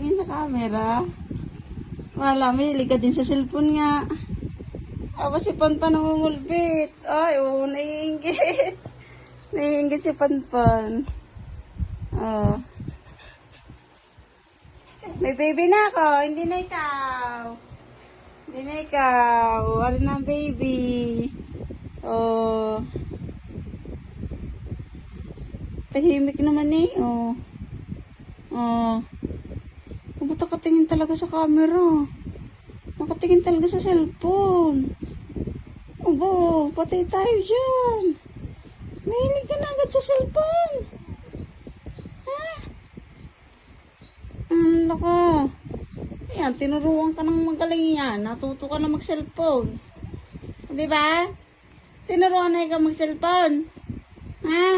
nakatingin sa camera. Wala, mahilig ka din sa cellphone nga. Si Panpan nangungulbit. Ay, oo, naiinggit. Naiinggit si Panpan. Oh. May baby na ako, hindi na ikaw. Hindi na ikaw. Ano na ang baby? Oh. Tahimik naman eh. Oh. Oh. Ba't nakatingin talaga sa camera? Nakatingin talaga sa cellphone. Abo, patay tayo dyan. Mahilig ka na agad sa cellphone. Ha? Lako. Ayan, tinuruan ka ng magaling yan. Natuto ka na mag-cellphone. Di ba? Tinuruan na ikaw mag-cellphone. Ha?